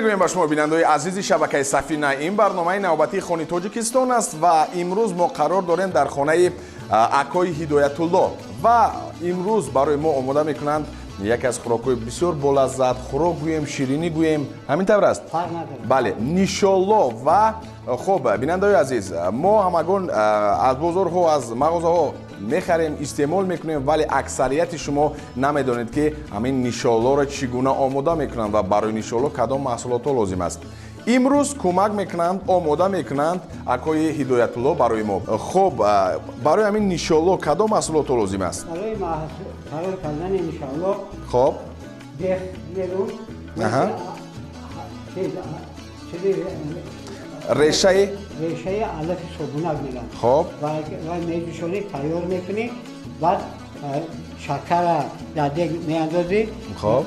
мегӯем ба шумо бинандаи азизи шабакаи Сафина, ин барномаи навбатии Хони Точикистон аст ва имрӯз мо қарор дорем дар хонаи акои Ҳидоятулло ва имрӯз барои мо омода мекунанд яке аз хӯрокҳои бисёр болаззат, хӯрок гӯем, ширинӣ гӯем, ҳамин тавр аст? Бале, нишолло ва хуб, бинандаи азиз, мо ҳамагон аз бозорҳо, аз мағозаҳо мехарем, истеъмол мекунем, вале аксарияти шумо намедонед ки ҳамин нишоллоро чӣ гуна омода мекунанд ва барои нишолло кадом маҳсулотҳо лозим аст. имрӯз кӯмак мекунанд, омода мекунанд акои Ҳидоятулло барои мо. Хуб, барои ҳамин нишолло кадом маҳсулотҳо лозим аст? Барои тайёр кардани нишолло хуб, дех мерӯ, решаи алафи собунак мегӯянд. хуб, ва меҷӯшонӣ тайёр мекунӣ, баъд шакара дар дег меандозӣ. хуб,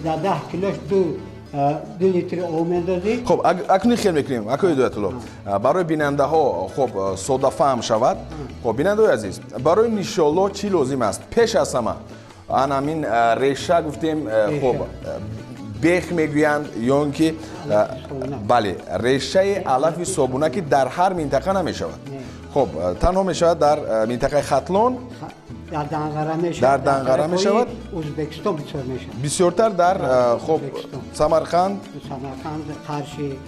дар 10 килош 2 литри об меандозӣ. хуб, акни хел мекунем акои Ҳидоятулло. Барои бинандаҳо хуб содафаҳм шавад. Хуб, бинандаҳои азиз, барои нишолло чӣ лозим аст? Пеш аз ҳама ҳамин реша гуфтем, хуб, бех мегӯянд ё ин ки бале, решаи алафи собунаки дар ҳар минтақа намешавад. хуб, танҳо мешавад дар минтақаи Хатлон, дар Данғара мешавад, Ӯзбекистон бисёр мешавад. бисёртар дар хуб Самарқанд, Қарши.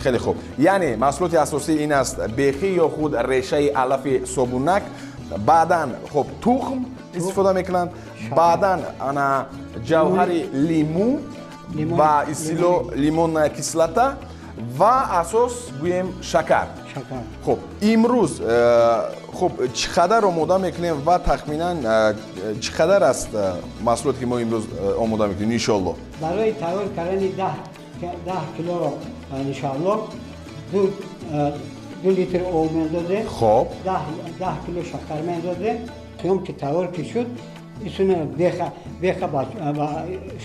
хеле хуб. Яъне маҳсулоти асосӣ ин аст: бехӣ ё худ решаи алафи собунак, баъдан хуб тухм истифода мекунанд, баъдан ана ҷавҳари лимӯ ва истило лимонная кислота ва асос гӯем шакар. хуб, имрӯз хуб чӣ қадар омода мекунем ва тахминан чӣ қадар аст маҳсулоте ки мо имрӯз омода мекунем иншоалло? Барои тайёр кардани 10 килоро нишолло 2 литр об меандозем. хуб, 10 кило шакар меандозем. қиём ки тайёр ки шуд, исуна беха ба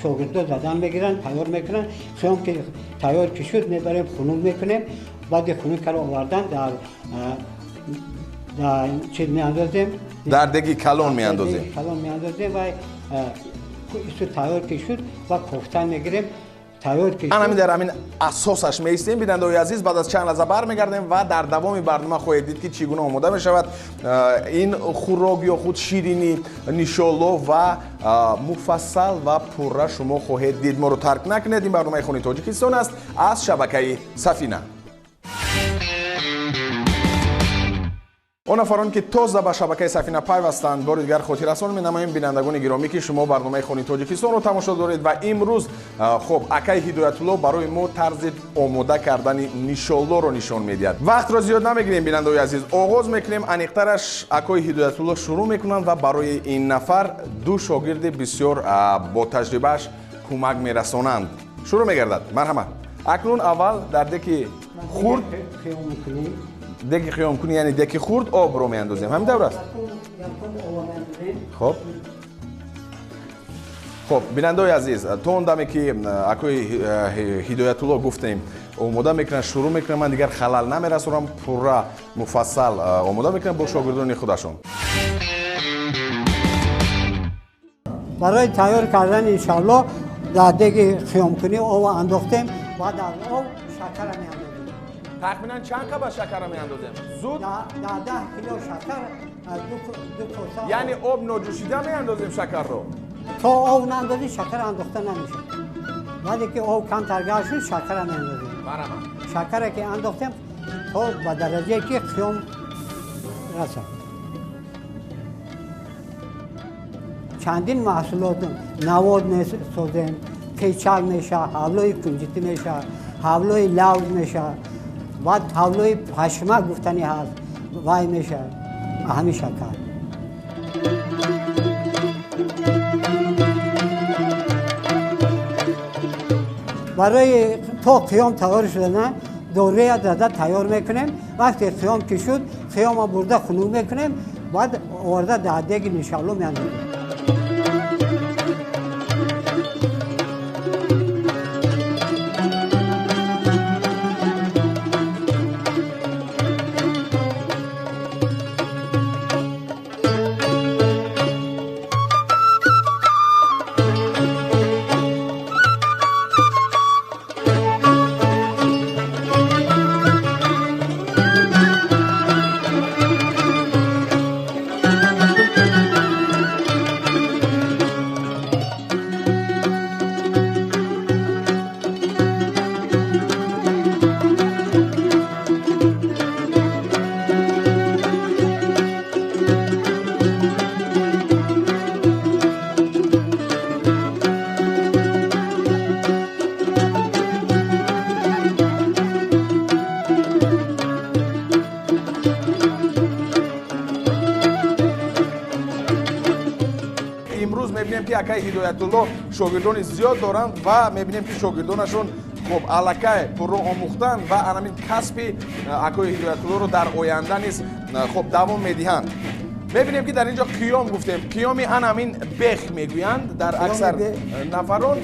шогирдо задан мегиранд, тайёр мекунанд. қиём ки тайёр ки шуд, мебарем хунук мекунем. баъди хунукаро овардан дар чиз меандозем, дар деги калон меандозем. ва ису тайёр ки шуд ва кофта мегирем. ҳамин дар ҳамин асосаш меистем. Бинандаҳои азиз, баъд аз чанд лаҳза бармегардем ва дар давоми барнома хоҳед дид ки чӣ гуна омода мешавад ин хӯрок ё худ ширини нишолло ва муфассал ва пурра шумо хоҳед дид. Моро тарк накунед. Ин барномаи Хони Точикистон аст аз шабакаи Сафина. онафароне ки тоза ба шабакаи Сафина пайвастанд, бори дигар хотиррасон менамоем бинандагони гиромӣ ки шумо барномаи Хони Точикистонро тамошо доред ва имрӯз хуб акаи Ҳидоятулло барои мо тарзи омода кардани нишоллоро нишон медиҳад. Вақтро зиёд намегирем бинандаҳои азиз, оғоз мекунем. Аниқтараш акои Ҳидоятулло шурӯъ мекунанд ва барои ин нафар ду шогирди бисёр бо таҷрибааш кӯмак мерасонанд. Шурӯъ мегардад. Марҳамат. Акнун аввал дар деки хурд деки қиём кунӣ, яъне деки хурд обро меандозем. ҳамин тавр аст? хуб. хуб, бинандаҳои азиз, то он даме ки акои Ҳидоятулло гуфтем омода мекунанд, шурӯъ мекунанд, ман дигар халал намерасонам, пурра муфассал омода мекунанд бо шогирдони худашон. барои тайёр кардани иншоалло дар деги қиёмкунӣ об андохтем ва дар об шакара меандозем. тахминан чанд қаба шакара меандозем? зуд? дар 10 кило шакар 2 коса. яъне об ноҷӯшида меандозем шакарро? то об наандозӣ шакар андохта намешад. вале ки об камтар гашт шуд, шакара меандозем. шакаре ки андохтем то ба дараҷае ки қиём расад. чандин маҳсулот навод месозем, қечал мешавад, ҳавлои кунҷитӣ мешавад, ҳавлои лавз мешавад, баъд ҳавлои пашмак гуфтани ҳаст, вай мешавад. ҳамин шакар. барои то қиём тайёр шудана дораи дада тайёр мекунем. вақте қиём ки шуд, қиёма бурда хунук мекунем, баъд оварда дар деги нишолло меандозем. мебинем ки акай ҳидоятулло шогирдони зиёд доранд ва мебинем ки шогирдонашон хуб аллакай пурро омӯхтанд ва анамин касби акои ҳидоятуллоро дар оянда низ хуб давом медиҳанд. мебинем ки дар инҷо қиём гуфтем. қиёми анамин бех мегӯянд дар аксар нафарон,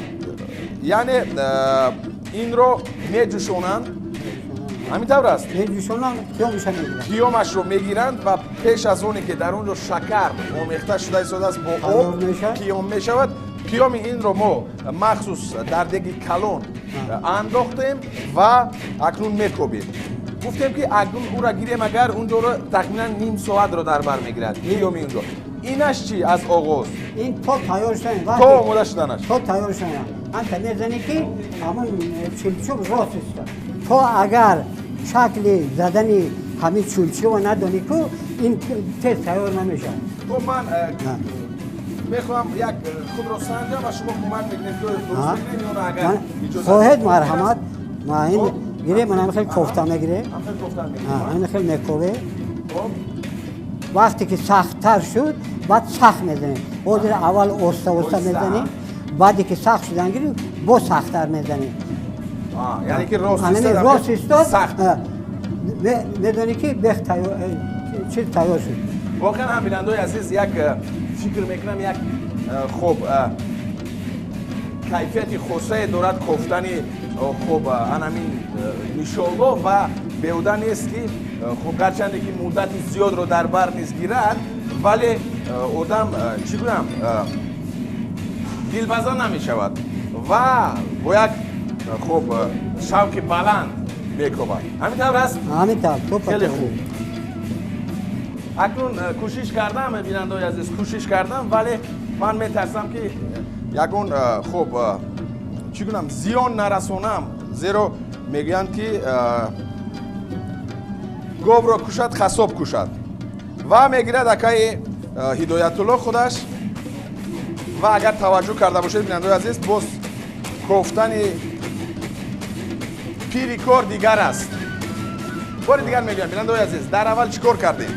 яъне инро меҷӯшонанд. ҳамин тавр аст? меҷӯшонанд, қиёмашро мегиранд. қиёмашро мегиранд ва пеш аз оне ки дар онҷо шакар омехта шуда истодааст бо об қиём мешавад. қиёми инро мо махсус дар деги калон андохтем ва акнун мекобем. гуфтем ки акнун ура гирем агар унҷоро тахминан ним соатро дар бар мегирад қиёми унҷо. инаш чи аз оғоз? ин то тайёр шудан, то омода шуданаш? то тайёр шудан. анта мезани ки ҳамон чулчӯб рост иста. то агар шакли задани ҳамин чулчӯбро надонӣ ку ин тез тайёр намешавад. то ман мехоҳам як худро санҷам ва шумо кӯмак мекунед ки дуруст мегирем ё на агар иҷозат хоҳед марҳамат. ма ин гире ман ҳам хел кофта мегире. ҳамхел кофта мегирем. ин хел мекобе. вақте ки сахттар шуд баъд сахт мезанем. ҳозир аввал оста оста мезанем, баъде ки сахт шудан гирем бо сахттар мезанем. яъне ки рост истод медонӣ ки бех чиз тайёр шуд. воқеан ҳам бинандаои азиз як фикр мекунам, як хуб кайфияти хосае дорад кофтани хуб анамин нишолло ва беҳуда нест ки хуб гарчанде ки муддати зиёдро дар бар низ гирад, вале одам чӣ гӯям дилбаза намешавад ва бо як хуб шавқи баланд мекобад. ҳамин тавр аст? ҳамин тавр. хеле хуб. акнун кӯшиш кардам, бинандаои азиз, кӯшиш кардам, вале ман метарсам ки ягон хуб чӣ гӯям зиён нарасонам, зеро мегӯянд ки говро кушад хасоб кушад. ва мегирад акаи ҳидоятулло худаш ва агар таваҷҷӯҳ карда бошед бинандаои азиз, боз кофтани пири кор дигар аст. бори дигар мегӯям бинандаои азиз, дар аввал чӣ кор кардем?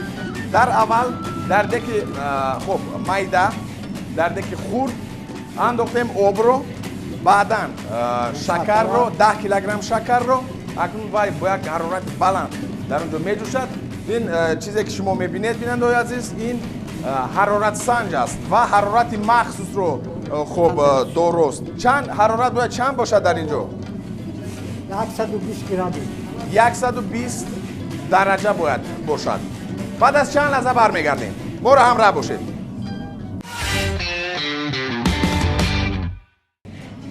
дар аввал дар деки хуб майда, дар деки хурд андохтем обро, баъдан шакарро, 10 килограмм шакарро, акнун вай бо як ҳарорати баланд дар онҷо меҷӯшад. ин чизе ки шумо мебинед бинандаои азиз, ин ҳароратсанҷ аст ва ҳарорати махсусро хуб дорост. чанд ҳарорат бояд чанд бошад дар инҷо? 120 градус. 120 дараҷа бояд бошад. баъд аз чанд лаҳза бармегардем. моро ҳамроҳ бошед.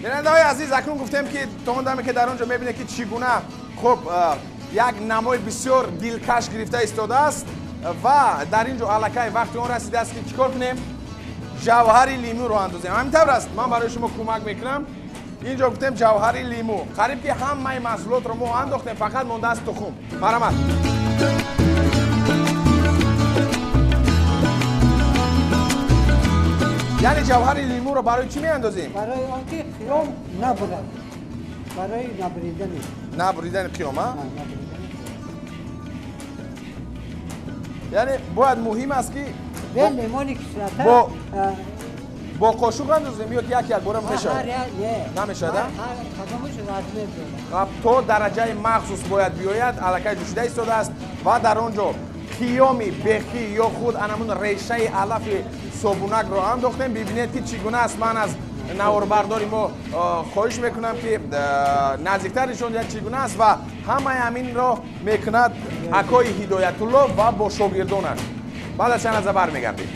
бинандаҳои азиз, акнун гуфтем ки то он даме ки дар он ҷо мебинед ки чӣ гуна хуб як намои бисёр дилкаш гирифта истодааст ва дар ин ҷо аллакай вақти он расидааст ки чӣ кор кунем? ҷавҳари лимӯро андозем. ҳамин тавр аст? ман барои шумо кӯмак мекунам. ин ҷо гуфтем ҷавҳари лимӯ. қариб ки ҳамаи маҳсулотро мо андохтем, фақат мондааст тухм. марҳамат. яъне ҷавҳари лимӯро барои чӣ меандозем? барои он ки қиём набурад. барои набуридани. набуридани қиём, а? яъне бояд муҳим аст ки бе лимони кислота бо қошуқ андозем ё ки як бора мешавад? намешавад? то дараҷаи махсус бояд биёяд, аллакай ҷӯшида истодааст ва дар он ҷо қиёми бехӣ ё худ анамун решаи алафи собунакро андохтем. бибинед ки чӣ гуна аст. ман аз наворбардори мо хоҳиш мекунам ки наздиктар нишон диҳад чӣ гуна аст ва ҳамаи ҳаминро мекунад акои ҳидоятулло ва бо шогирдонаш. баъд аз чанд лаҳза бармегардем.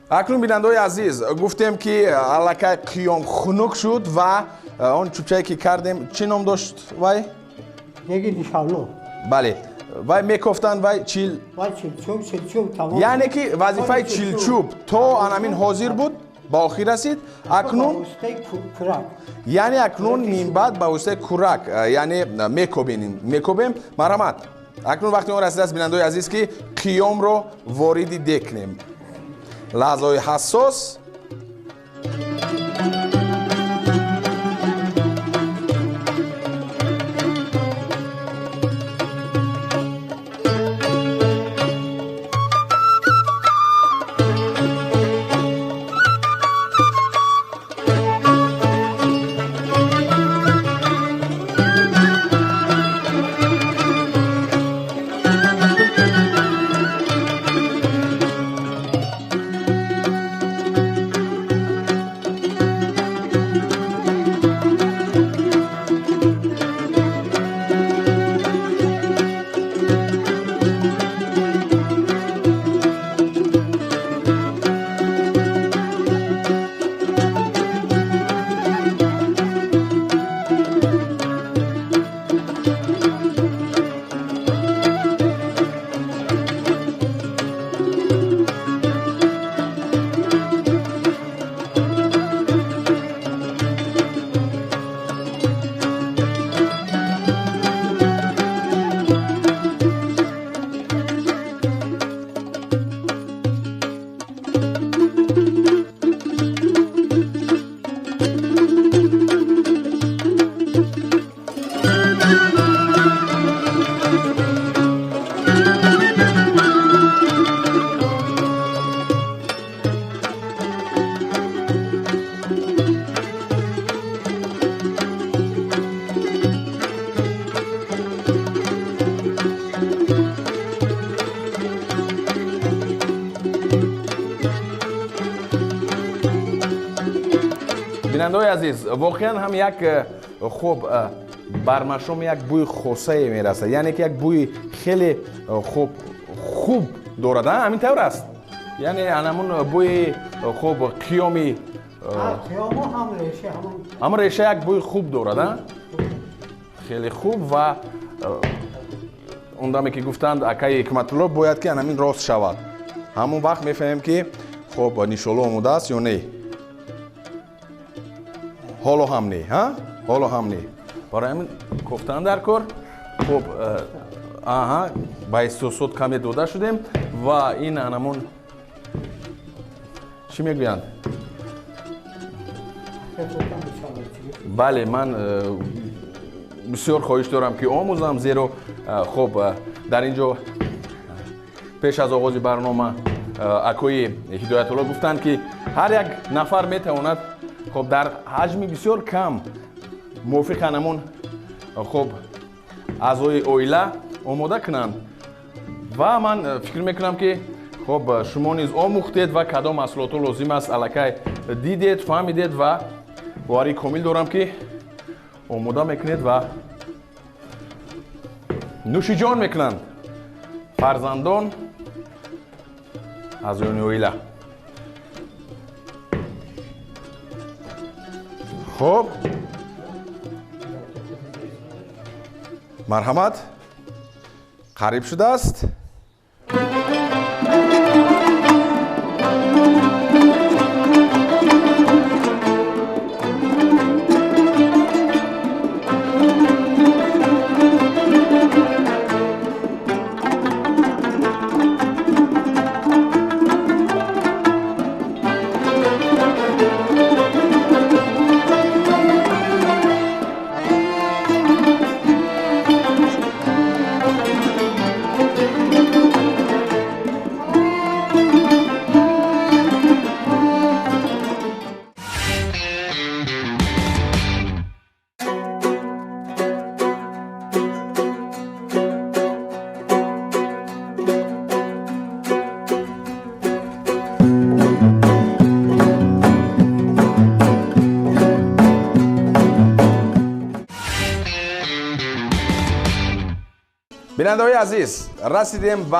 акнун бинандаҳои азиз гуфтем ки аллакай қиём хунук шуд ва он чӯбчае ки кардем чӣ ном дошт вай? Деги Нишолло. Бале. Вай мекофтанд вай чил. Вай чилчӯб тамом. Яъне ки вазифаи чилчӯб то анамин ҳозир буд, ба охир расид. Акнун Ба воситаи курак. яъне акнун минбаъд ба воситаи курак, яъне мекобем. Марҳамат. Акнун вақти он расидааст бинандаҳои азиз ки қиёмро вориди дег кунем. Лаҳзаҳои ҳассос. бинандаҳои азиз, воқеан ҳам як хуб бармашом як бӯи хосае мерасад, яъне ки як бӯи хеле хуб дорад, ҳамин тавр аст. Яъне анамун бӯи хуб қиёми ҳамон реша як бӯи хуб дорад, хеле хуб. ва он даме ки гуфтанд акаи ҳикматулло бояд ки анамин рост шавад. ҳамон вақт мефаҳмем ки хуб нишолло омодааст ё не. ҳоло ҳам не, ҳоло ҳам не. Барои ҳамин кофтан дар кор. Хуб, ба эҳсосот каме дода шудем ва ин анамон чӣ мегӯянд? Бале, ман бисёр хоҳиш дорам ки омӯзам, зеро хуб дар ин ҷо пеш аз оғози барнома акои ҳидоятулло гуфтанд ки ҳар як нафар метавонад хуб дар ҳаҷми бисёр кам мувофиқ анамон хуб аъзои оила омода кунанд. Ва ман фикр мекунам ки хуб шумо низ омӯхтед ва кадом маҳсулотро лозим аст аллакай дидед, фаҳмидед ва боварии комил дорам ки омода мекунед ва нӯшиҷон мекунанд фарзандон, аъзоёни оила. خب مرحمت قریب شده است. بیننده‌های عزیز، رسیدیم به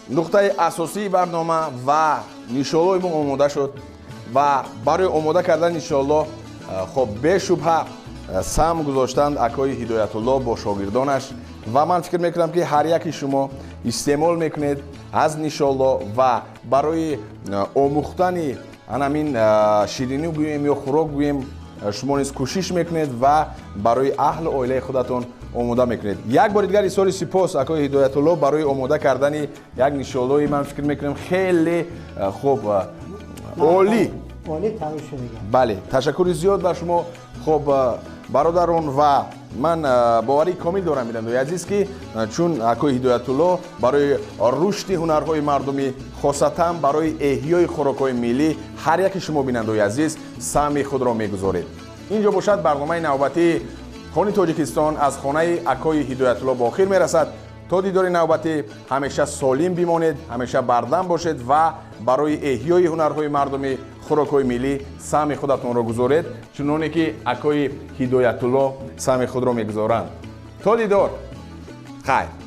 нуқтаи асосии барнома ва нишоллои мо омода шуд ва барои омода кардани нишолло хоб бешубҳа сам гузоштанд акои ҳидоятулло бо шогирдонаш ва ман фикр мекунам ки ҳар яки шумо истеъмол мекунед аз нишолло ва барои омӯхтани анамин ширинӣ гӯем ё хӯрок гӯем шумо низ кӯшиш мекунед ва барои аҳлу оилаи худатон омода мекунед. Як бори дигар изҳори сипос акои ҳидоятулло барои омода кардани як нишоллои ман фикр мекунам хеле хуб оли. бале, ташаккури зиёд бар шумо. хуб бародарон ва ман боварии комил дорам бинандаи азиз ки чун акои ҳидоятулло барои рушди ҳунарҳои мардумӣ хосатан барои эҳёи хӯрокҳои миллӣ ҳар яки шумо бинандаи азиз саҳми худро мегузоред. Инҷо бошад барномаи навбатии Хони Точикистон аз хонаи акои ҳидоятулло ба охир мерасад. То дидори навбатӣ ҳамеша солим бимонед, ҳамеша бардам бошед ва барои эҳёи ҳунарҳои мардумӣ хӯрокҳои миллӣ саҳми худатонро гузоред, чуноне ки акои ҳидоятулло саҳми худро мегузоранд. То дидор. хайр.